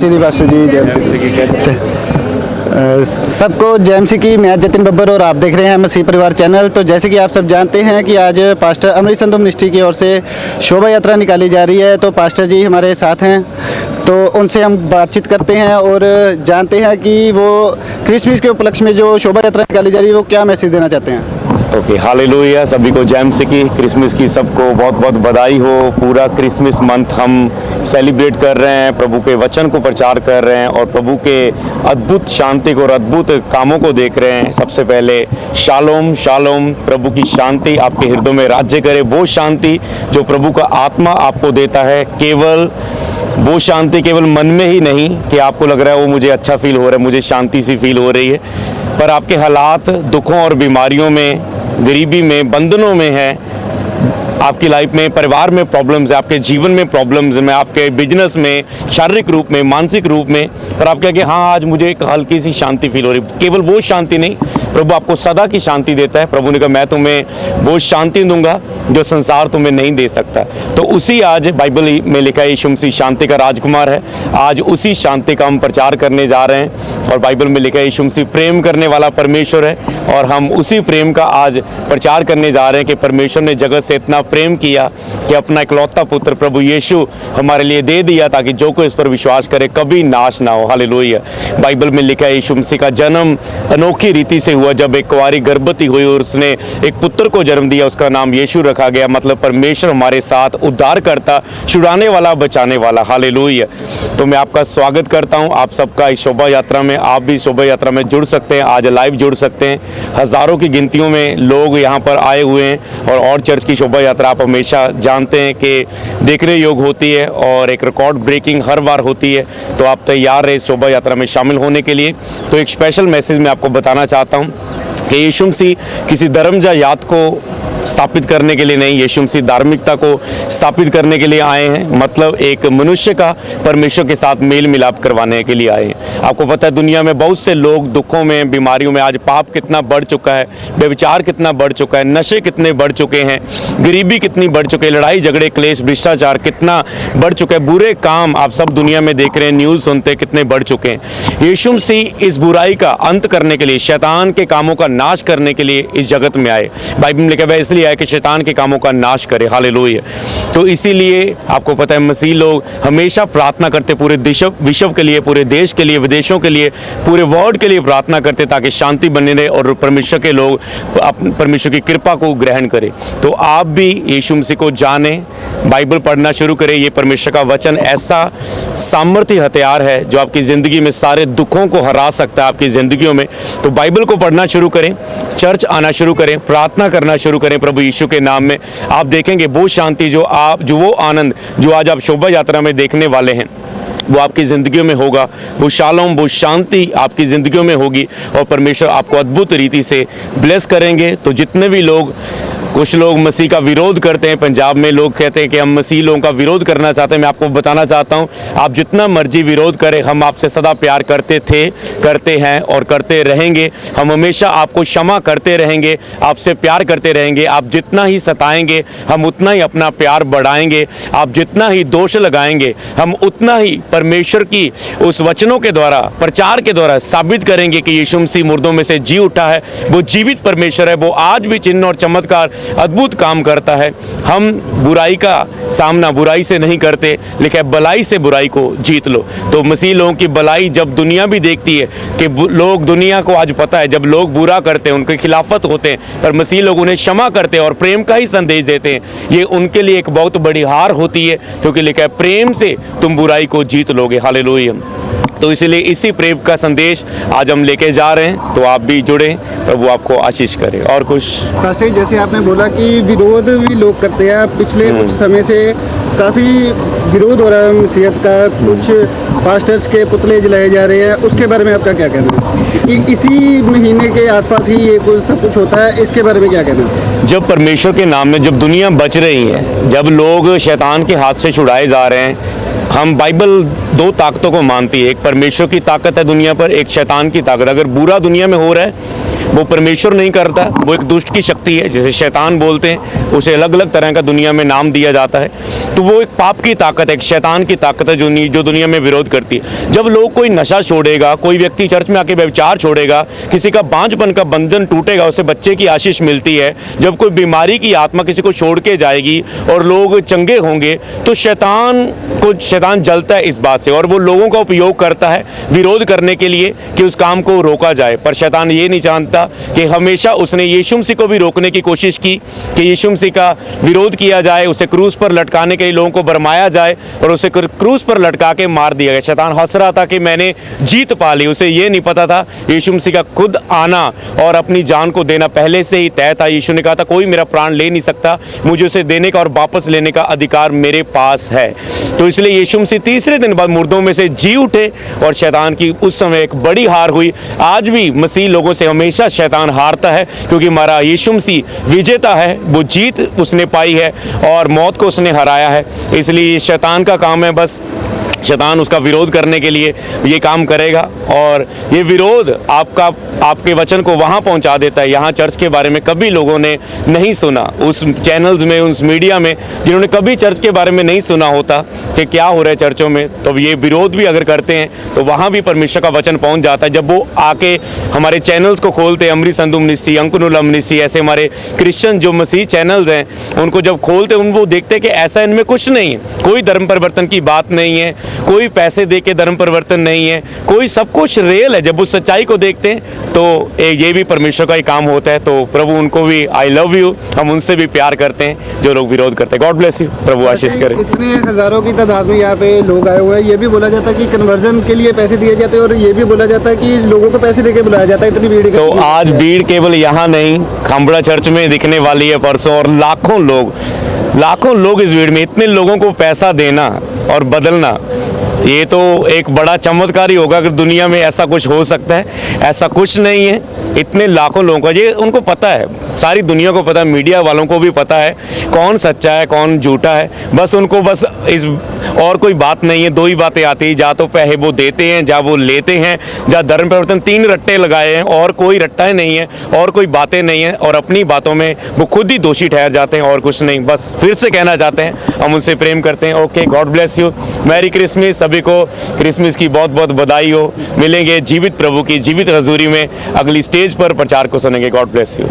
सीधी pastor जी, जय सबको जय एमसी की। मैं जतिन बब्बर और आप देख रहे हैं मसीह परिवार चैनल। तो जैसे कि आप सब जानते हैं कि आज पास्टर अमृत संधू मिनिस्ट्री की ओर से शोभा यात्रा निकाली जा रही है। तो पास्टर जी हमारे साथ हैं, तो उनसे हम बातचीत करते हैं और जानते हैं कि वो क्रिसमस के उपलक्ष्य में जो शोभा यात्रा निकाली जा रही है वो क्या मैसेज देना चाहते हैं। Okay, hallelujah. सभी को जय एमसी की, क्रिसमस की सबको बहुत बहुत बधाई हो। पूरा क्रिसमस मंथ हम सेलिब्रेट कर रहे हैं, प्रभु के वचन को प्रचार कर रहे हैं और प्रभु के अद्भुत शांति को और अद्भुत कामों को देख रहे हैं। सबसे पहले शालोम शालोम, प्रभु की शांति आपके हृदय में राज्य करे। वो शांति जो प्रभु का आत्मा आपको देता है, केवल वो शांति केवल मन में ही नहीं कि आपको लग रहा है वो मुझे अच्छा फील हो रहा है, मुझे शांति सी फील हो रही है, पर आपके हालात दुखों और बीमारियों में, गरीबी में, बंधनों में है, आपकी लाइफ में, परिवार में प्रॉब्लम्स है, आपके जीवन में प्रॉब्लम्स में, आपके बिजनेस में, शारीरिक रूप में, मानसिक रूप में, पर आप कहें कि हाँ आज मुझे एक हल्की सी शांति फील हो रही। केवल वो शांति नहीं, प्रभु आपको सदा की शांति देता है। प्रभु ने कहा मैं तुम्हें वो शांति दूंगा जो संसार तुम्हें नहीं दे सकता। तो उसी आज बाइबल में लिखा है यीशु मसीह शांति का राजकुमार है। आज उसी शांति का हम प्रचार करने जा रहे हैं और बाइबल में लिखा है यीशु मसीह प्रेम करने वाला परमेश्वर है और हम उसी प्रेम का आज प्रचार करने जा रहे हैं कि परमेश्वर ने जगत से इतना प्रेम किया कि अपना इकलौता पुत्र प्रभु यीशु हमारे लिए दे दिया ताकि जो कोई इस पर विश्वास करे कभी नाश ना हो। हालेलुया। बाइबल में लिखा है यीशु मसीह का जन्म अनोखी रीति से हुआ, जब एक कुंवारी गर्भवती हुई और उसने एक पुत्र को जन्म दिया, उसका नाम यीशु रखा गया। मतलब परमेश्वर हमारे साथ उद्धार करता, छुड़ाने वाला, बचाने वाला। हालेलुया। तो मैं आपका स्वागत करता हूं आप सबका इस शोभा यात्रा में। आप भी शोभा यात्रा में जुड़ सकते हैं, आज लाइव जुड़ सकते हैं। हजारों की गिनतियों में लोग यहां पर आए हुए हैं और चर्च की शोभा यात्रा आप हमेशा जानते हैं कि देखने योग्य होती है और एक रिकॉर्ड ब्रेकिंग हर बार होती है। तो आप तैयार रहे इस शोभा यात्रा में शामिल होने के लिए। तो एक स्पेशल मैसेज मैं आपको बताना चाहता हूं कि यीशु मसीह किसी धर्म या जात को स्थापित करने के लिए नहीं, यीशु मसीह धार्मिकता को स्थापित करने के लिए आए हैं। मतलब एक मनुष्य का परमेश्वर के साथ मेल मिलाप करवाने के लिए आए हैं। आपको पता है दुनिया में बहुत से लोग दुखों में, बीमारियों में, आज पाप कितना बढ़ चुका है, व्यभिचार कितना बढ़ चुका है, नशे कितने बढ़ चुके हैं, गरीबी कितनी बढ़ चुकी है, लड़ाई झगड़े क्लेश भ्रष्टाचार कितना बढ़ चुका है, बुरे काम आप सब दुनिया में देख रहे हैं, न्यूज़ सुनते हैं कितने बढ़ चुके हैं। यीशु मसीह इस बुराई का अंत करने के लिए, शैतान के कामों का नाश करने के लिए इस जगत में आए। बाइबल में लिखा है इसलिए आए कि शैतान के कामों का नाश करे। हालेलुया। तो इसीलिए आपको पता है मसीह लोग हमेशा प्रार्थना करते, पूरे विश्व के लिए, पूरे देश के लिए, विदेशों के लिए, पूरे वर्ल्ड के लिए प्रार्थना करते ताकि शांति बने रहे और परमेश्वर के लोग परमेश्वर की कृपा को ग्रहण करें। तो आप भी यीशु मसीह को जाने, बाइबल पढ़ना शुरू करें। ये परमेश्वर का वचन ऐसा सामर्थ्य हथियार है जो आपकी ज़िंदगी में सारे दुखों को हरा सकता है आपकी ज़िंदगियों में। तो बाइबल को पढ़ना शुरू करें, चर्च आना शुरू करें, प्रार्थना करना शुरू करें प्रभु यीशु के नाम में। आप देखेंगे वो शांति जो वो आनंद जो आज आप शोभा यात्रा में देखने वाले हैं वो आपकी ज़िंदगियों में होगा। वो शालोम, वो शांति आपकी ज़िंदगियों में होगी और परमेश्वर आपको अद्भुत रीति से ब्लेस करेंगे। तो जितने भी लोग, कुछ लोग मसीह का विरोध करते हैं, पंजाब में लोग कहते हैं कि हम मसीह लोगों का विरोध करना चाहते हैं, मैं आपको बताना चाहता हूं आप जितना मर्जी विरोध करें, हम आपसे सदा प्यार करते थे, करते हैं और करते रहेंगे। हम हमेशा आपको क्षमा करते रहेंगे, आपसे प्यार करते रहेंगे। आप जितना ही सताएंगे हम उतना ही अपना प्यार बढ़ाएंगे। आप जितना ही दोष लगाएंगे हम उतना ही परमेश्वर की उस वचनों के द्वारा, प्रचार के द्वारा साबित करेंगे कि यीशु मसीह मुर्दों में से जी उठा है, वो जीवित परमेश्वर है, वो आज भी चिन्ह और चमत्कार अद्भुत काम करता है। हम बुराई का सामना बुराई से नहीं करते, लेकिन भलाई से बुराई को जीत लो। तो मसीह लोगों की भलाई जब दुनिया भी देखती है कि लोग, दुनिया को आज पता है जब लोग बुरा करते हैं उनके खिलाफत होते हैं, पर मसीह लोग उन्हें क्षमा करते हैं और प्रेम का ही संदेश देते हैं। ये उनके लिए एक बहुत बड़ी हार होती है, क्योंकि लिखा है प्रेम से तुम बुराई को जीत लोगे। हालेलुया। तो इसलिए इसी प्रेम का संदेश आज हम लेके जा रहे हैं। तो आप भी जुड़े, प्रभु आपको आशीष करे। और कुछ पास्टर जी, जैसे आपने बोला कि विरोध भी लोग करते हैं, पिछले कुछ समय से काफ़ी विरोध हो रहा है मसीहत का, कुछ पास्टर्स के पुतले जलाए जा रहे हैं, उसके बारे में आपका क्या कहना है कि इसी महीने के आसपास ही ये कुछ सब कुछ होता है, इसके बारे में क्या कहना है? जब परमेश्वर के नाम में जब दुनिया बच रही है, जब लोग शैतान के हाथ से छुड़ाए जा रहे हैं, हम बाइबल दो ताकतों को मानती है, एक परमेश्वर की ताकत है दुनिया पर, एक शैतान की ताकत। अगर बुरा दुनिया में हो रहा है वो परमेश्वर नहीं करता, वो एक दुष्ट की शक्ति है, जिसे शैतान बोलते हैं। उसे अलग अलग तरह का दुनिया में नाम दिया जाता है। तो वो एक पाप की ताकत है, एक शैतान की ताकत है जो दुनिया में विरोध करती है। जब लोग कोई नशा छोड़ेगा, कोई व्यक्ति चर्च में आके व्यभिचार छोड़ेगा, किसी का बांझपन का बंधन टूटेगा, उसे बच्चे की आशीष मिलती है, जब कोई बीमारी की आत्मा किसी को छोड़ के जाएगी और लोग चंगे होंगे, तो शैतान जलता है इस बात से, और वो लोगों का उपयोग करता है विरोध करने के लिए कि उस काम को रोका जाए। पर शैतान ये नहीं जानता कि हमेशा उसने यीशु मसीह को भी रोकने की कोशिश की कि यीशु मसीह का विरोध किया जाए, उसे क्रूस पर लटकाने के लिए लोगों को भरमाया जाए और उसे क्रूस पर लटका के मार दिया गया। शैतान हंस रहा था कि मैंने जीत पा ली। उसे ये नहीं पता था यीशु मसीह का खुद आना और अपनी जान को देना पहले से ही तय था। यीशु ने कहा था कोई मेरा प्राण ले नहीं सकता, मुझे उसे देने का और वापस लेने का अधिकार मेरे पास है। तो इसलिए यीशु मसीह तीसरे दिन बाद मुर्दों में से जी उठे और शैतान की उस समय एक बड़ी हार हुई। आज भी मसीह लोगों से हमेशा शैतान हारता है, क्योंकि हमारा यीशु मसीह विजेता है, वो जीत उसने पाई है और मौत को उसने हराया है। इसलिए शैतान का काम है, बस शैतान उसका विरोध करने के लिए ये काम करेगा, और ये विरोध आपके वचन को वहाँ पहुँचा देता है। यहाँ चर्च के बारे में कभी लोगों ने नहीं सुना, उस चैनल्स में, उस मीडिया में जिन्होंने कभी चर्च के बारे में नहीं सुना होता कि क्या हो रहा है चर्चों में, तो ये विरोध भी अगर करते हैं तो वहाँ भी परमेश्वर का वचन पहुँच जाता है। जब वो आके हमारे चैनल्स को खोलते हैं, अमृत संधू मिनिस्ट्री, अंकुर मिनिस्ट्री, ऐसे हमारे क्रिश्चियन जो मसीह चैनल्स हैं, उनको जब खोलते हैं उनको देखते हैं कि ऐसा इनमें कुछ नहीं है, कोई धर्म परिवर्तन की बात नहीं है, कोई पैसे दे के धर्म परिवर्तन नहीं है, कोई सब कुछ रियल है। जब उस सच्चाई को देखते हैं तो ये भी परमेश्वर का ही काम होता है। तो प्रभु उनको भी आई लव यू, हम उनसे भी प्यार करते हैं जो लोग विरोध करते हैं। गॉड ब्लेस यू, प्रभु आशीष करे। इतने हजारों की तादाद में यहाँ पे लोग आए हुए हैं, ये भी बोला जाता है कि कन्वर्जन के लिए पैसे दिए जाते हैं, और ये भी बोला जाता है कि लोगों को पैसे देके बुलाया जाता है। इतनी भीड़ तो आज भीड़ केवल यहाँ नहीं, खामड़ा चर्च में दिखने वाली है परसों, और लाखों लोग इस भीड़ में। इतने लोगों को पैसा देना और बदलना, ये तो एक बड़ा चमत्कार ही होगा अगर दुनिया में ऐसा कुछ हो सकता है। ऐसा कुछ नहीं है, इतने लाखों लोगों का ये उनको पता है, सारी दुनिया को पता है, मीडिया वालों को भी पता है कौन सच्चा है कौन झूठा है। बस उनको बस इस और कोई बात नहीं है, दो ही बातें आती हैं, जा तो पैसे वो देते हैं, जा वो लेते हैं, जा धर्म परिवर्तन। 3 रट्टे लगाए हैं और कोई रट्टा ही नहीं है और कोई बातें नहीं है, और अपनी बातों में वो खुद ही दोषी ठहर जाते हैं और कुछ नहीं। बस फिर से कहना चाहते हैं हम उनसे प्रेम करते हैं। Okay, God bless you, merry Christmas. सभी को क्रिसमस की बहुत बहुत बधाई हो। मिलेंगे जीवित प्रभु की जीवित हजूरी में, अगली स्टेज पर प्रचार को सुनेंगे। God bless you.